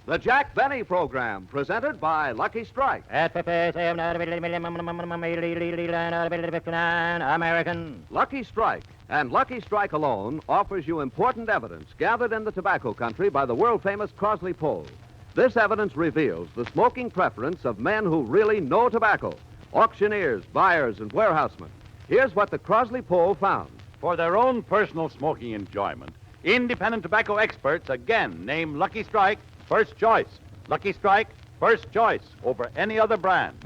The Jack Benny Program, presented by Lucky Strike. American. Lucky Strike, and Lucky Strike alone, offers you important evidence gathered in the tobacco country by the world-famous Crosley poll. This evidence reveals the smoking preference of men who really know tobacco, auctioneers, buyers, and warehousemen. Here's what the Crosley poll found. For their own personal smoking enjoyment, independent tobacco experts again name Lucky Strike first choice. Lucky Strike, first choice over any other brand.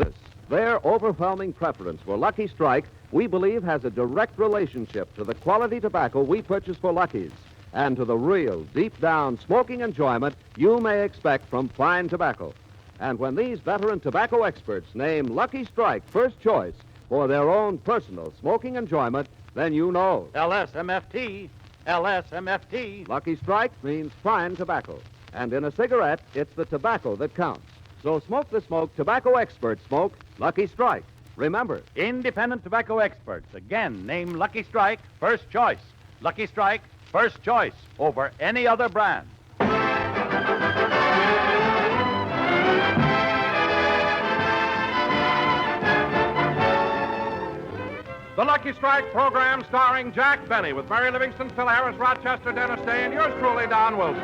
Their overwhelming preference for Lucky Strike, we believe, has a direct relationship to the quality tobacco we purchase for Lucky's and to the real, deep-down smoking enjoyment you may expect from fine tobacco. And when these veteran tobacco experts name Lucky Strike first choice for their own personal smoking enjoyment, then you know. LSMFT. LSMFT. Lucky Strike means fine tobacco. And in a cigarette, it's the tobacco that counts. So smoke the smoke tobacco experts smoke Lucky Strike. Remember, Independent tobacco experts again name Lucky Strike first choice. Lucky Strike, first choice over any other brand. The Lucky Strike program starring Jack Benny with Mary Livingston, Phil Harris, Rochester, Dennis Day, and yours truly, Don Wilson.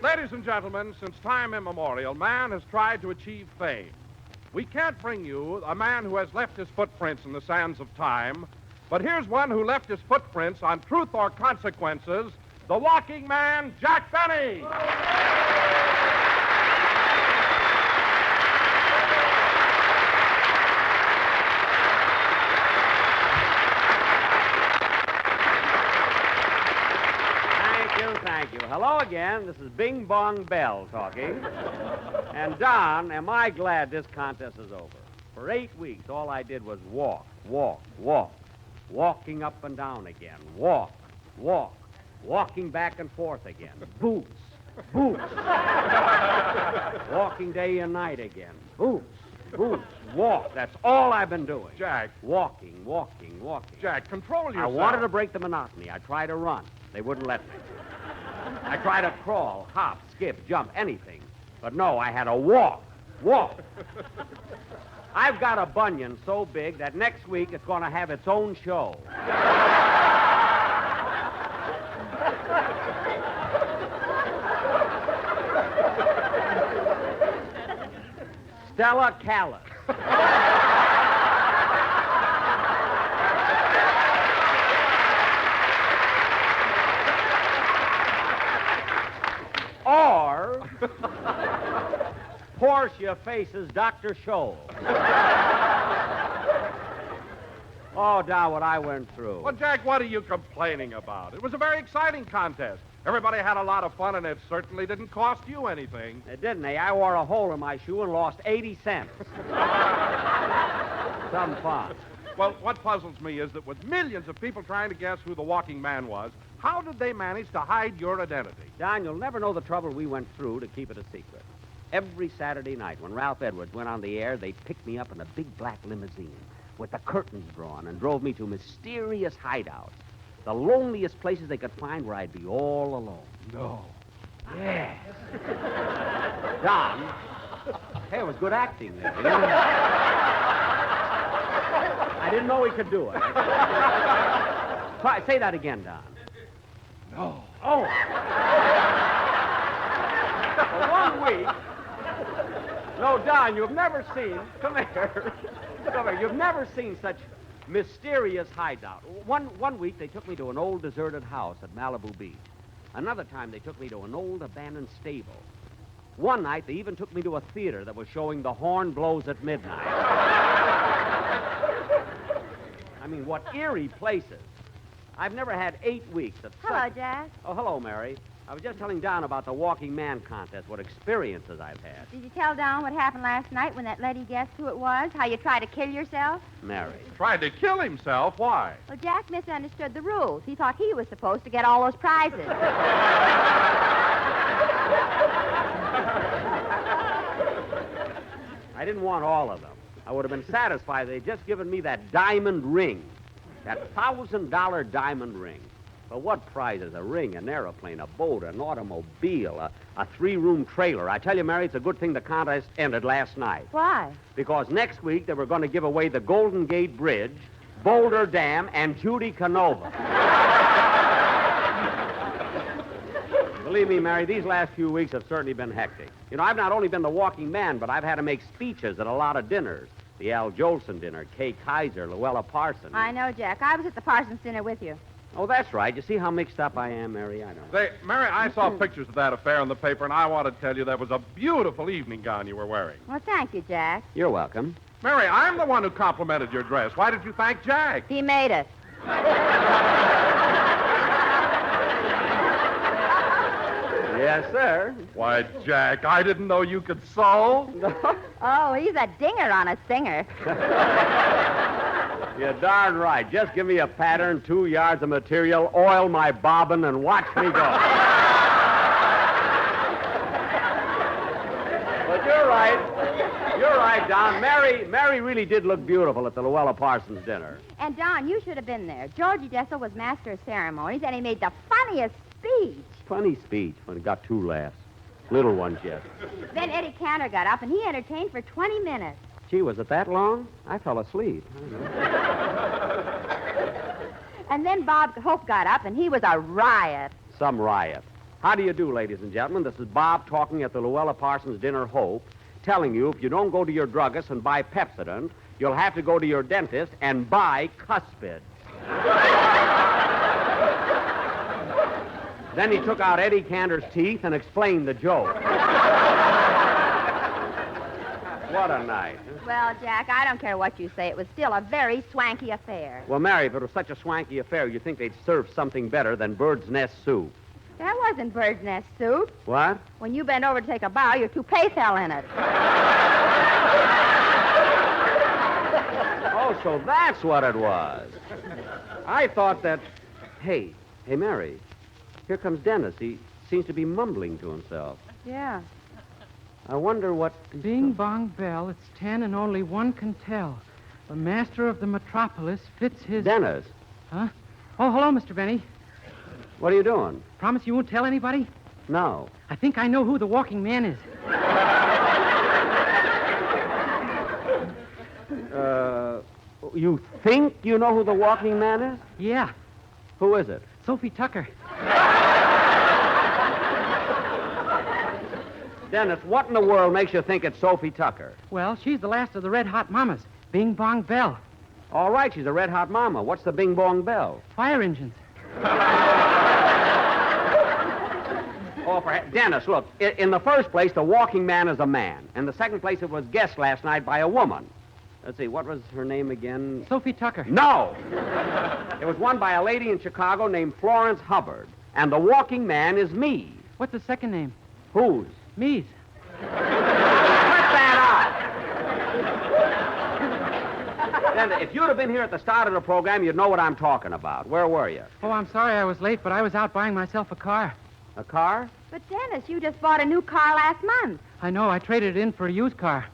Ladies and gentlemen, since time immemorial, man has tried to achieve fame. We can't bring you a man who has left his footprints in the sands of time, but here's one who left his footprints on Truth or Consequences, the walking man, Jack Benny. Thank you. Hello again. This is Bing Bong Bell talking. And, Don, am I glad this contest is over. For 8 weeks, all I did was walk. Walking up and down again. Walk. Walking back and forth again. Boots. Walking day and night again. Boots. Walk. That's all I've been doing. Jack. Walking. Jack, control yourself. I wanted to break the monotony. I tried to run. They wouldn't let me. I tried to crawl, hop, skip, jump, anything. But no, I had to walk. I've got a bunion so big that next week it's going to have its own show. Stella Callis. Or Portia faces Dr. Scholl. Oh, Don, what I went through. Well, Jack, what are you complaining about? It was a very exciting contest. Everybody had a lot of fun, and it certainly didn't cost you anything. It didn't, eh? I wore a hole in my shoe and lost 80 cents. Some fun. Well, what puzzles me is that with millions of people trying to guess who the walking man was, how did they manage to hide your identity? Don, you'll never know the trouble we went through to keep it a secret. Every Saturday night when Ralph Edwards went on the air, they picked me up in a big black limousine with the curtains drawn and drove me to mysterious hideouts, the loneliest places they could find where I'd be all alone. No. Yes. Don, hey, it was good acting there. You know? I didn't know he could do it. Try, say that again, Don. No. Oh. For 1 week. No, Don, you've never seen. Come here. You've never seen such mysterious hideout. One week they took me to an old deserted house at Malibu Beach. Another time they took me to an old abandoned stable. One night they even took me to a theater that was showing The Horn Blows at Midnight. I mean, what eerie places. I've never had 8 weeks of Hello, Jack. Oh, hello, Mary. I was just telling Don about the Walking Man contest, what experiences I've had. Did you tell Don what happened last night when that lady guessed who it was? How you tried to kill yourself? Mary. Tried to kill himself? Why? Well, Jack misunderstood the rules. He thought he was supposed to get all those prizes. I didn't want all of them. I would have been satisfied if they'd just given me that diamond ring. That $1,000 diamond ring. But what prizes? A ring, an airplane, a boat, an automobile, a three-room trailer. I tell you, Mary, it's a good thing the contest ended last night. Why? Because next week they were going to give away the Golden Gate Bridge, Boulder Dam, and Judy Canova. Believe me, Mary, these last few weeks have certainly been hectic. You know, I've not only been the walking man, but I've had to make speeches at a lot of dinners. The Al Jolson dinner, Kay Kaiser, Luella Parsons. I know, Jack. I was at the Parsons dinner with you. Oh, that's right. You see how mixed up I am, Mary? I don't know. Say, Mary, I saw pictures of that affair in the paper, and I want to tell you that was a beautiful evening gown you were wearing. Well, thank you, Jack. You're welcome. Mary, I'm the one who complimented your dress. Why did you thank Jack? He made it. Yes, sir. Why, Jack, I didn't know you could sew. Oh, he's a dinger on a singer. You're darn right. Just give me a pattern, 2 yards of material, oil my bobbin, and watch me go. But you're right. You're right, Don. Mary really did look beautiful at the Luella Parsons dinner. And, Don, you should have been there. Georgie Jessel was master of ceremonies, and he made the funniest speech. Funny speech when it got 2 laughs. Little ones yet. Then Eddie Cantor got up, and he entertained for 20 minutes. Gee, was it that long? I fell asleep. And then Bob Hope got up, and he was a riot. Some riot. How do you do, ladies and gentlemen? This is Bob talking at the Luella Parsons Dinner Hope, telling you if you don't go to your druggist and buy Pepsodent, you'll have to go to your dentist and buy Cuspid. Then he took out Eddie Cantor's teeth and explained the joke. What a night. Well, Jack, I don't care what you say. It was still a very swanky affair. Well, Mary, if it was such a swanky affair, you'd think they'd serve something better than bird's nest soup. That wasn't bird's nest soup. What? When you bent over to take a bow, your toupee fell in it. Oh, so that's what it was. I thought that... Hey, Mary, here comes Dennis. He seems to be mumbling to himself. Yeah. I wonder what... Bing bong bell, it's 10 and only one can tell. The master of the metropolis fits his... Dennis, Huh? Oh, hello, Mr. Benny. what are you doing? Promise you won't tell anybody? No. I think I know who the walking man is. You think you know who the walking man is? Yeah, Who is it? Sophie Tucker. Dennis, what in the world makes you think it's Sophie Tucker? Well, she's the last of the Red Hot Mamas. Bing bong bell. All right, she's a red-hot mama. What's the bing-bong bell? Fire engines. Oh, Dennis, look, in the first place, the walking man is a man. In the second place, it was guessed last night by a woman. Let's see, what was her name again? Sophie Tucker. No! It was won by a lady in Chicago named Florence Hubbard. And the walking man is me. What's the second name? Whose? Me's. Cut that out! Then, if you'd have been here at the start of the program, you'd know what I'm talking about. Where were you? Oh, I'm sorry I was late, but I was out buying myself a car. A car? But, Dennis, you just bought a new car last month. I know, I traded it in for a used car.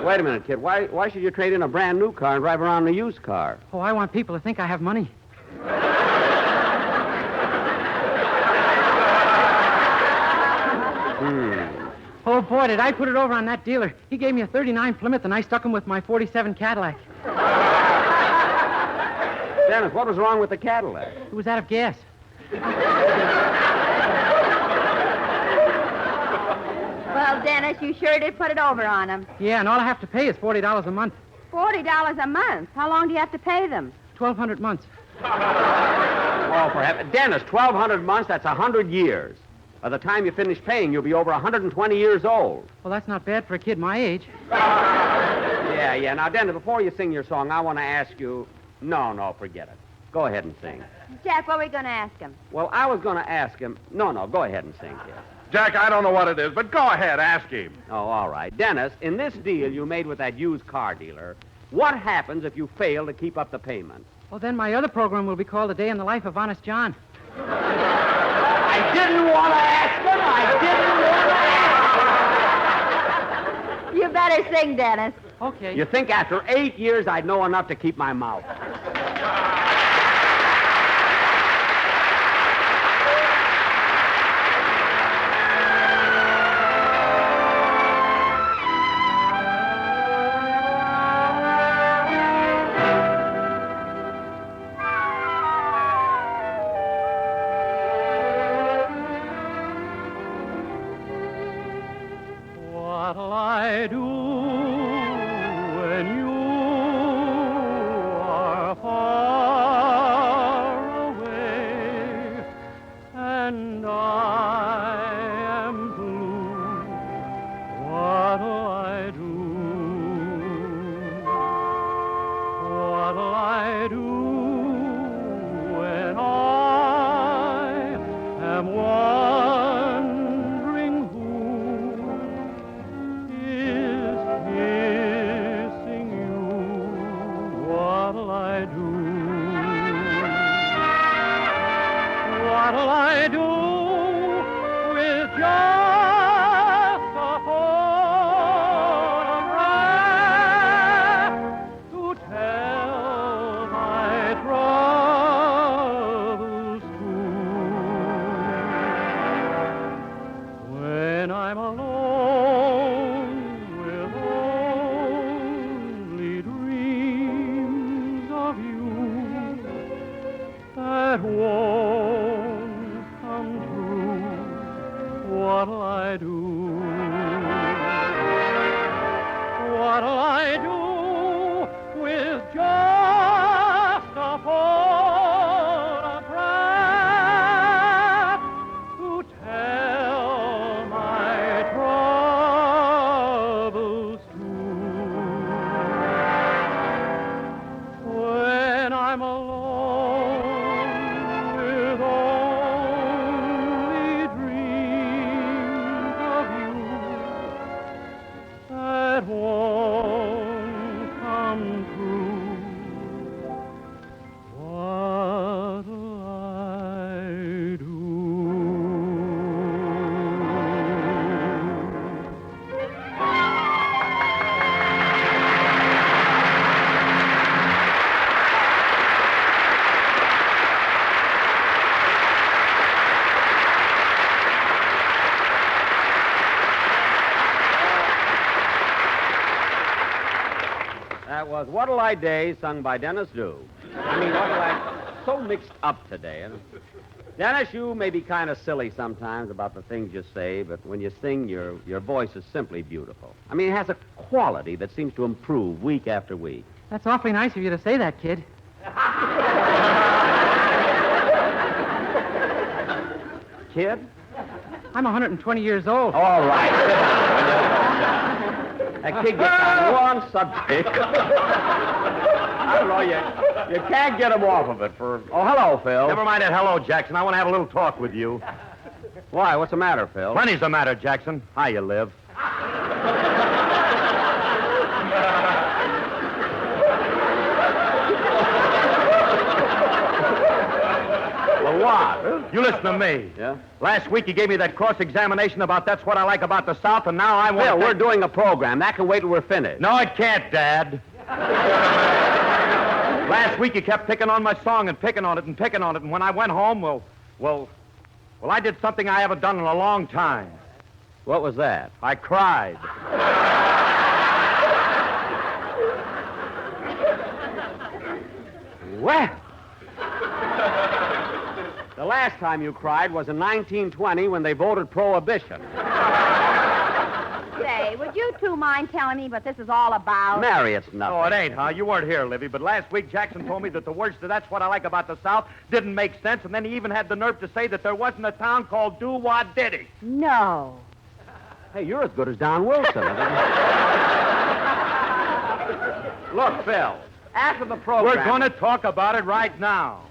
Wait a minute, kid. Why should you trade in a brand new car and drive around in a used car? Oh, I want people to think I have money. Oh, boy, did I put it over on that dealer. He gave me a 39 Plymouth, and I stuck him with my 47 Cadillac. Dennis, what was wrong with the Cadillac? It was out of gas. Well, Dennis, you sure did put it over on him. Yeah, and all I have to pay is $40 a month. $40 a month. How long do you have to pay them? 1,200 months. Oh, for heaven. Dennis, 1,200 months, that's 100 years. By the time you finish paying, you'll be over 120 years old. Well, that's not bad for a kid my age. Yeah. Now, Dennis, before you sing your song, I want to ask you... No, forget it. Go ahead and sing. Jack, what were we going to ask him? Well, I was going to ask him... No, go ahead and sing, kid. Jack, I don't know what it is, but go ahead, ask him. Oh, all right. Dennis, in this deal you made with that used car dealer, what happens if you fail to keep up the payment? Well, then my other program will be called A Day in the Life of Honest John. I didn't want to ask him. I didn't want to ask him. You bet better sing, Dennis. Okay. You think after 8 years I'd know enough to keep my mouth? What'll I do when you are far away and I am blue? What'll I do? What'll I do when I am wondering who is kissing you? What'll I do? What'll I do with just a photograph to tell my troubles to? When I'm alone with only dreams of you that won't come true, what'll I do? What'll I do with just a photograph to tell my troubles to? When I'm alone with only dreams of you that won't come true, what'll I do? That was What'll I Day, sung by Dennis Dew. I mean, What'll I... So mixed up today. Dennis, you may be kind of silly sometimes about the things you say, but when you sing, your voice is simply beautiful. I mean, it has a quality that seems to improve week after week. That's awfully nice of you to say that, kid. Kid? I'm 120 years old. All right, sit down. That kid gets on one subject. I don't know, you can't get him off of it for... Oh, hello, Phil. Never mind that hello, Jackson. I want to have a little talk with you. Why, what's the matter, Phil? Plenty's the matter, Jackson. How you live? Well, what? You listen to me. Yeah? Last week you gave me that cross-examination about that's what I like about the South, and now I want Phil, to... we're doing a program. That can wait till we're finished. No, it can't, Dad. Last week you kept picking on my song and picking on it and picking on it, and when I went home, well, I did something I haven't done in a long time. What was that? I cried. Well, the last time you cried was in 1920 when they voted prohibition. Say, would you two mind telling me what this is all about? Mary, it's nothing. No, it ain't, huh? You weren't here, Livy, but last week Jackson told me that the words to That's What I Like About the South didn't make sense, and then he even had the nerve to say that there wasn't a town called Do-Wah-Diddy. No. Hey, you're as good as Don Wilson. Look, Phil, after the program... We're going to talk about it right now.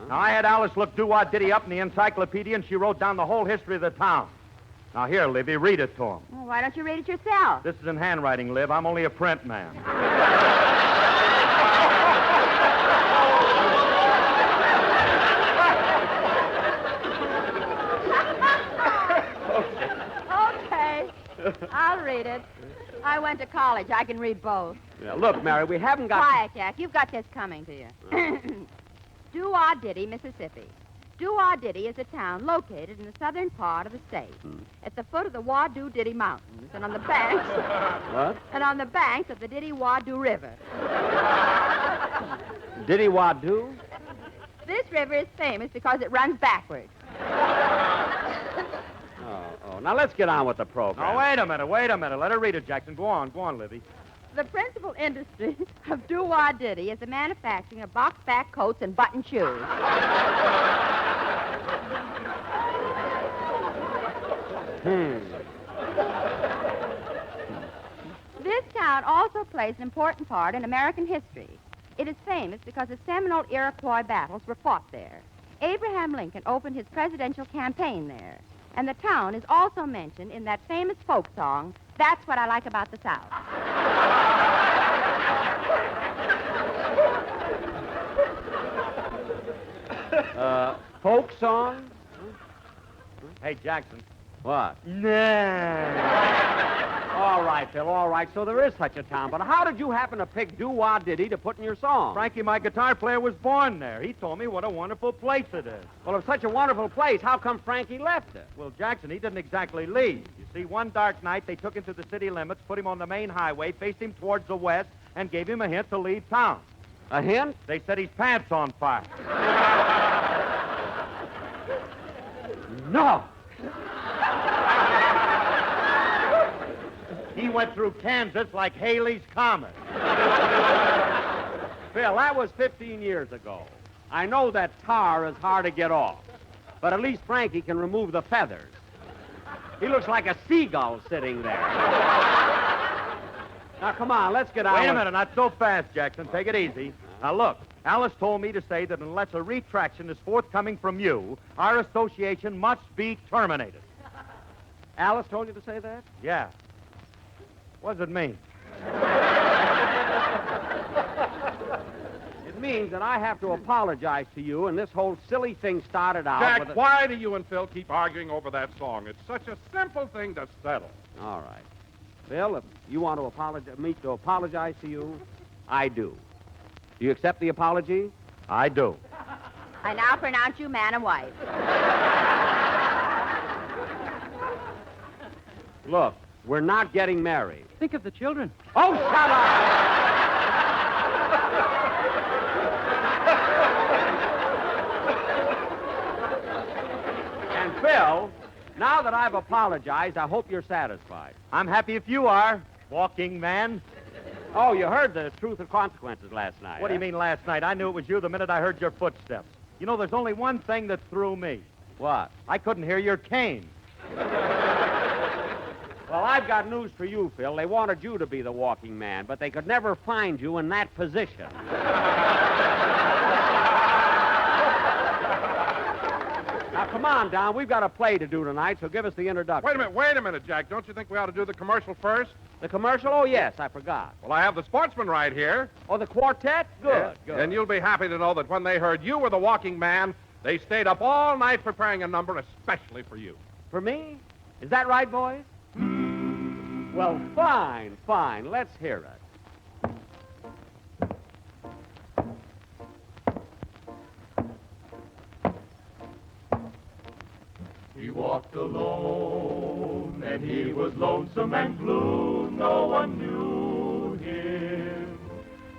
Now, I had Alice look Do-Wah-Diddy up in the encyclopedia, and she wrote down the whole history of the town. Now, here, Livy, read it to him. Well, why don't you read it yourself? This is in handwriting, Liv. I'm only a print man. Okay. I'll read it. I went to college. I can read both. Yeah, look, Mary, we haven't got... Quiet, Jack. You've got this coming to you. Doo-Wah-Diddy, Mississippi. Doo-Wah-Diddy is a town located in the southern part of the state, at the foot of the Wah-Doo-Diddy Mountains, and on the banks... What? And on the banks of the Diddy-Wah-Doo River. Diddy-Wah-Doo? This river is famous because it runs backwards. Oh, now let's get on with the program. Now, wait a minute. Let her read it, Jackson. Go on, Libby. The principal industry of Doo-Wah-Diddy is the manufacturing of box-back coats and button shoes. This town also plays an important part in American history. It is famous because the Seminole Iroquois battles were fought there. Abraham Lincoln opened his presidential campaign there. And the town is also mentioned in that famous folk song, That's What I Like About the South. Folk song? Hey, Jackson. What? Nah. All right, Phil, all right. So there is such a town. But how did you happen to pick Doo-Wah-Diddy to put in your song? Frankie, my guitar player, was born there. He told me what a wonderful place it is. Well, it's such a wonderful place. How come Frankie left it? Well, Jackson, he didn't exactly leave. You see, one dark night, they took him to the city limits, put him on the main highway, faced him towards the west, and gave him a hint to leave town. A hint? They said his pants on fire. No. He went through Kansas like Haley's Comet. Phil, that was 15 years ago. I know that tar is hard to get off, but at least Frankie can remove the feathers. He looks like a seagull sitting there. Now, come on, let's get out. Wait a minute, not so fast, Jackson. Take it easy. Now, look, Alice told me to say that unless a retraction is forthcoming from you, our association must be terminated. Alice told you to say that? Yeah. What does it mean? It means that I have to apologize to you, and this whole silly thing started out Jack, with a... why do you and Phil keep arguing over that song? It's such a simple thing to settle. All right. Phil, if you want to apologize to you, I do. Do you accept the apology? I do. I now pronounce you man and wife. Look, we're not getting married. Think of the children. Oh, shut up! And Phil, now that I've apologized, I hope you're satisfied. I'm happy if you are, walking man. Oh, you heard the truth of consequences last night. What do you mean last night? I knew it was you the minute I heard your footsteps. You know, there's only one thing that threw me. What? I couldn't hear your cane. Well, I've got news for you, Phil. They wanted you to be the walking man, but they could never find you in that position. Now, come on, Don. We've got a play to do tonight, so give us the introduction. Wait a minute, Jack. Don't you think we ought to do the commercial first? The commercial? Oh, yes, I forgot. Well, I have the sportsman right here. Oh, the quartet? Good, good. And you'll be happy to know that when they heard you were the walking man, they stayed up all night preparing a number especially for you. For me? Is that right, boys? Well, fine, fine. Let's hear it. He walked alone, and he was lonesome and blue. No one knew him.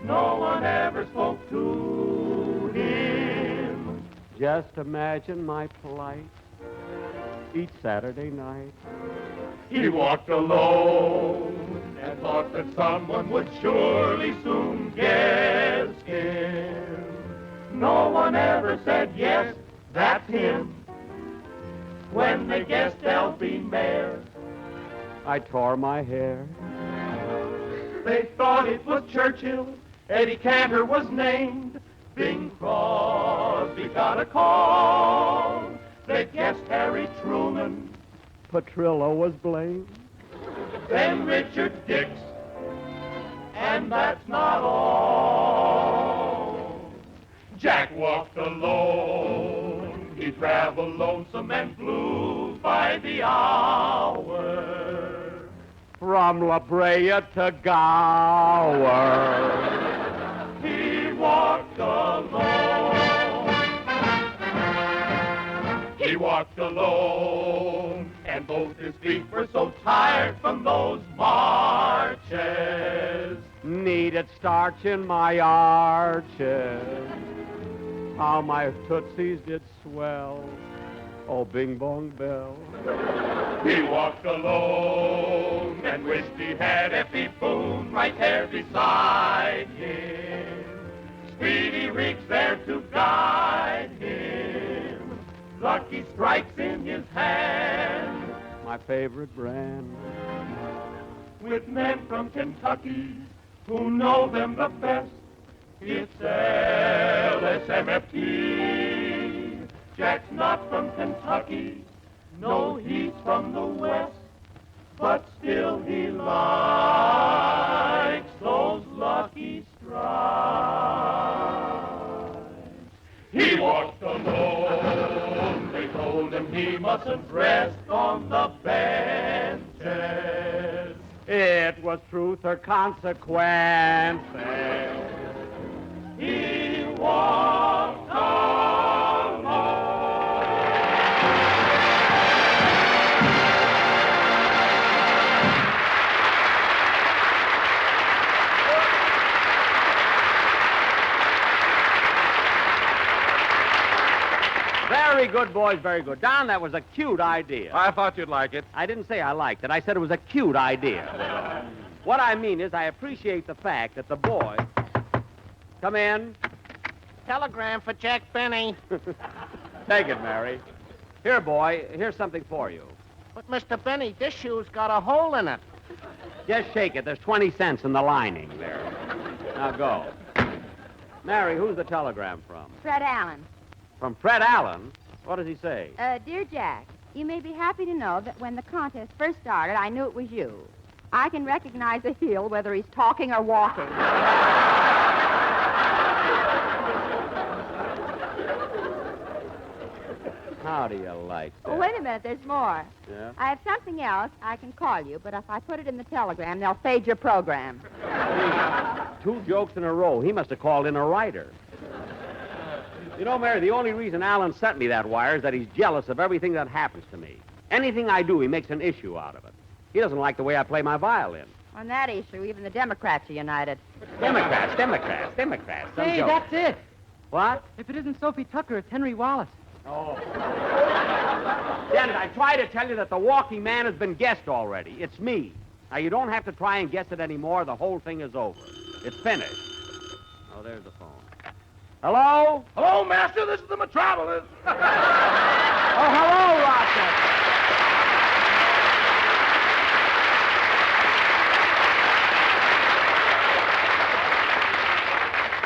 No one ever spoke to him. Just imagine my plight each Saturday night. He walked alone and thought that someone would surely soon guess him. No one ever said, yes, that's him. When they guessed Elfie Mayer, I tore my hair. they thought it was Churchill. Eddie Cantor was named. Bing Crosby got a call. They guessed Harry Truman. Petrillo was blamed. Then Richard Dix. And that's not all. Jack walked alone. He traveled lonesome and blue by the hour. from La Brea to Gower. He walked alone. He walked alone, and both his feet were so tired from those marches. Needed starch in my arches. How my tootsies did swell. Oh, bing bong bell. He walked alone and wished he had Effie Boone right there beside him. Speedy Riggs there to guide him. Lucky Strikes in his hand. My favorite brand. With men from Kentucky who know them the best. It's LSMFT. Jack's not from Kentucky. No, he's from the West. But still he likes those Lucky Strikes. He walked alone. They told him he mustn't rest on the benches. It was truth or consequences. He walked alone. Very good, boys, very good. Don, that was a cute idea. I thought you'd like it. I didn't say I liked it. I said it was a cute idea. What I mean is I appreciate the fact that the boy... Come in. Telegram for Jack Benny. Take it, Mary. Here, boy, here's something for you. But, Mr. Benny, this shoe's got a hole in it. Just shake it. There's 20 cents in the lining there. Now go. Mary, who's the telegram from? Fred Allen. From Fred Allen? What does he say? Dear Jack, you may be happy to know that when the contest first started, I knew it was you. I can recognize a heel whether he's talking or walking. How do you like that? Oh, wait a minute, there's more. Yeah? I have something else I can call you, but if I put it in the telegram, they'll fade your program. 2 jokes in a row. He must have called in a writer. You know, Mary, the only reason Alan sent me that wire is that he's jealous of everything that happens to me. Anything I do, he makes an issue out of it. He doesn't like the way I play my violin. On that issue, even the Democrats are united. Democrats. Some Hey, joke. that's it. What? If it isn't Sophie Tucker, it's Henry Wallace. Oh. Janet, I try to tell you that the walking man has been guessed already. It's me. Now, you don't have to try and guess it anymore. The whole thing is over. It's finished. Oh, there's the phone. Hello? Hello, Master. This is the Metropolis. Oh, hello, Rochester.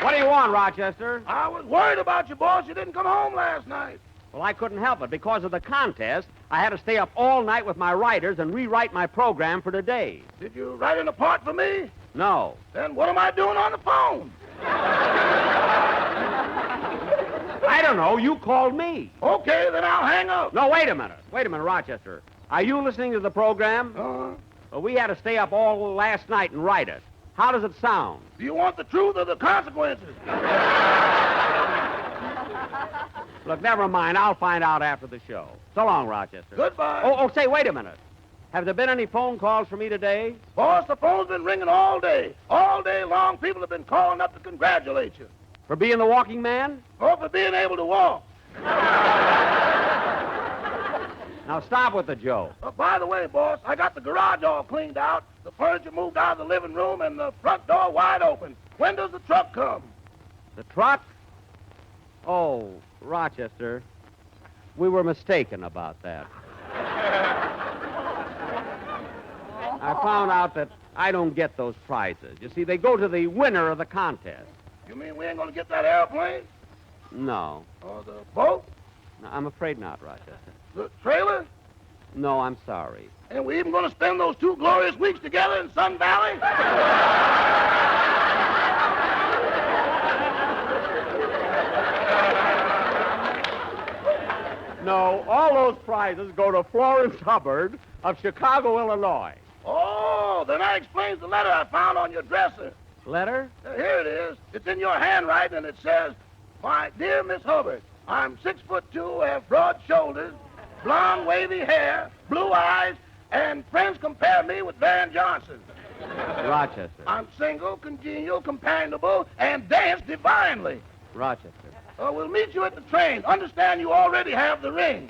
What do you want, Rochester? I was worried about you, boss. You didn't come home last night. Well, I couldn't help it. Because of the contest, I had to stay up all night with my writers and rewrite my program for today. Did you write in a part for me? No. Then what am I doing on the phone? I don't know. You called me. Okay, then I'll hang up. No, wait a minute. Wait a minute, Rochester. Are you listening to the program? Well, we had to stay up all last night and write it. How does it sound? Do you want the truth or the consequences? Look, never mind. I'll find out after the show. So long, Rochester. Goodbye. Oh, say, wait a minute. Have there been any phone calls for me today? Boss, the phone's been ringing all day. All day long, people have been calling up to congratulate you. For being the walking man? Or for being able to walk. Now, stop with the joke. By the way, boss, I got the garage all cleaned out, the furniture moved out of the living room, and the front door wide open. When does the truck come? The truck? Oh, Rochester, we were mistaken about that. I found out that I don't get those prizes. You see, they go to the winner of the contest. You mean we ain't gonna get that airplane? No. Or the boat? No, I'm afraid not, Rochester. The trailer? No, I'm sorry. And we even gonna spend those 2 glorious weeks together in Sun Valley? No, all those prizes go to Florence Hubbard of Chicago, Illinois. Oh, Oh, then that explains the letter I found on your dresser. Letter? Here it is. It's in your handwriting, and it says, "My dear Miss Hubbard, I'm 6'2", have broad shoulders, blonde wavy hair, blue eyes, and friends compare me with Van Johnson. Rochester. I'm single, congenial, companionable, and dance divinely. Rochester. We'll meet you at the train. Understand you already have the ring."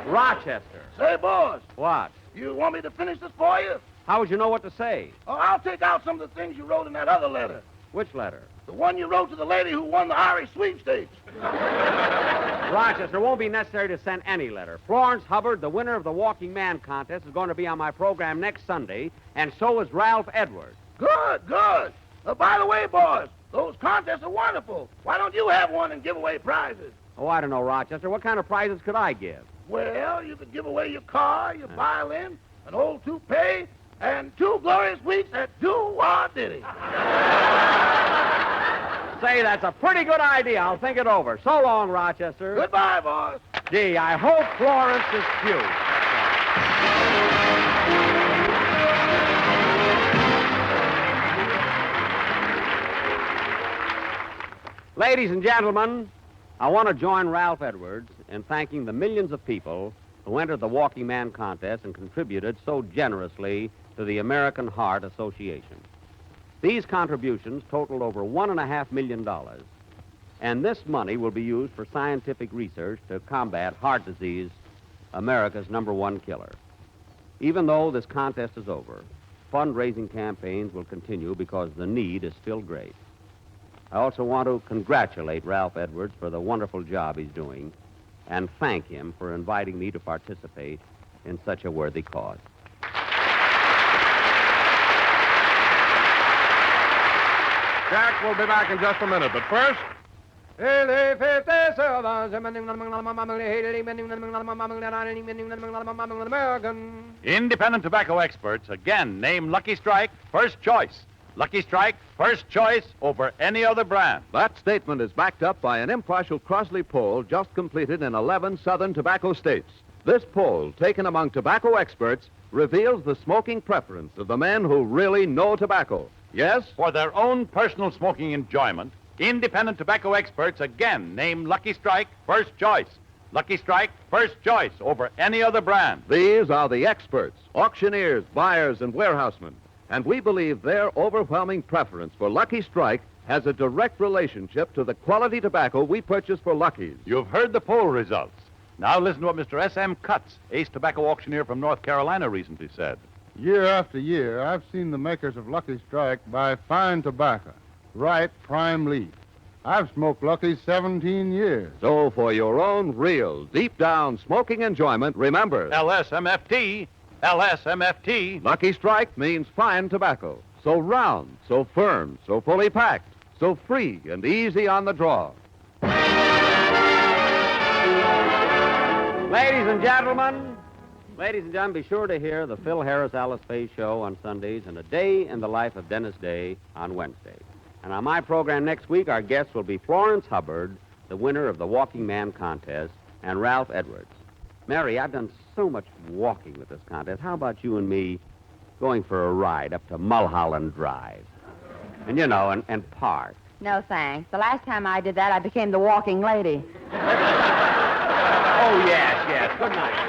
Rochester. Say, boss, What? you want me to finish this for you? How would you know what to say? Oh, I'll take out some of the things you wrote in that other letter. Which letter? The one you wrote to the lady who won the Irish sweepstakes. Rochester, it won't be necessary to send any letter. Florence Hubbard, the winner of the Walking Man contest, is going to be on my program next Sunday, and so is Ralph Edwards. Good, good. By the way, boss, those contests are wonderful. Why don't you have one and give away prizes? Oh, I don't know, Rochester. What kind of prizes could I give? Well, you could give away your car, your violin, an old toupee, and 2 glorious weeks at Doo-Wah Diddy. Say, that's a pretty good idea. I'll think it over. So long, Rochester. Goodbye, boss. Gee, I hope Florence is cute. Ladies and gentlemen, I want to join Ralph Edwards in thanking the millions of people who entered the Walking Man contest and contributed so generously to the American Heart Association. These contributions totaled over $1.5 million, and this money will be used for scientific research to combat heart disease, America's #1 killer. Even though this contest is over, fundraising campaigns will continue because the need is still great. I also want to congratulate Ralph Edwards for the wonderful job he's doing and thank him for inviting me to participate in such a worthy cause. Jack will be back in just a minute, but first... Independent tobacco experts again name Lucky Strike first choice. Lucky Strike first choice over any other brand. That statement is backed up by an impartial Crosley poll just completed in 11 southern tobacco states. This poll, taken among tobacco experts, reveals the smoking preference of the men who really know tobacco. Yes? For their own personal smoking enjoyment, independent tobacco experts again name Lucky Strike first choice. Lucky Strike first choice over any other brand. These are the experts, auctioneers, buyers, and warehousemen. And we believe their overwhelming preference for Lucky Strike has a direct relationship to the quality tobacco we purchase for Lucky's. You've heard the poll results. Now listen to what Mr. S.M. Cutts, ace tobacco auctioneer from North Carolina, recently said. Year after year, I've seen the makers of Lucky Strike buy fine tobacco, ripe prime leaf. I've smoked Lucky 17 years. So for your own real, deep-down smoking enjoyment, remember... LSMFT. LSMFT. Lucky Strike means fine tobacco. So round, so firm, so fully packed, so free and easy on the draw. Ladies and gentlemen, be sure to hear the Phil Harris Alice Faye Show on Sundays and A Day in the Life of Dennis Day on Wednesday. And on my program next week, our guests will be Florence Hubbard, the winner of the Walking Man contest, and Ralph Edwards. Mary, I've done so much walking with this contest. How about you and me going for a ride up to Mulholland Drive? And, and park. No, thanks. The last time I did that, I became the walking lady. Oh, yes. Good night.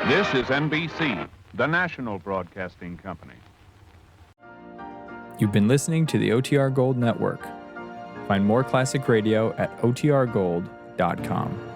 This is NBC, the national broadcasting company. You've been listening to the OTR Gold Network. Find more classic radio at otrgold.com.